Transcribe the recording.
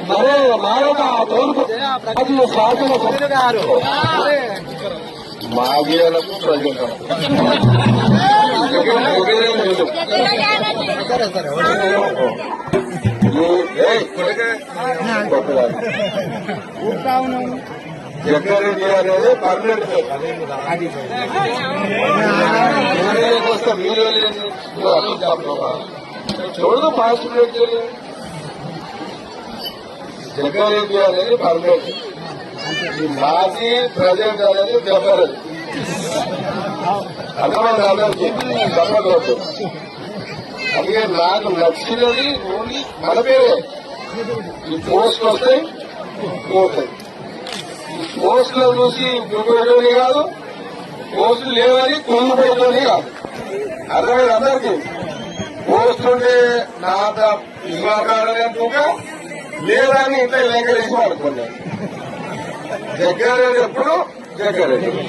మరే మానవ తోలుకు శాసన గారు మాగేలకు ప్రజలు జగ్గారెడ్డి అనేది పర్మనెంట్ వస్తే మీరు చూడదు ఫాస్ట్ జగ్గారెడ్డి అనేది పర్మనెంట్ మాజీ ప్రజెంట్ అనేది జగ్గారెడ్డి అర్థమైంది అందరికీ చెప్పకూడదు. అందుకే నాకు నచ్చినది ఓన్లీ మన పేరే ఈ పోస్ట్ వస్తాయి పోతాయి. పోస్టులో చూసి ఉపయోగమే కాదు, పోస్టులు లేవని కుంగిపోయేది కాదు. అర్థమైంది అందరికీ. పోస్ట్ ఉంటే నా మాట్లాడలేక లేదని ఇంట్లో లేఖ వేసి వాడుకున్నాను. జగ్గారెడ్డి ఎప్పుడు జగ్గారెడ్డి.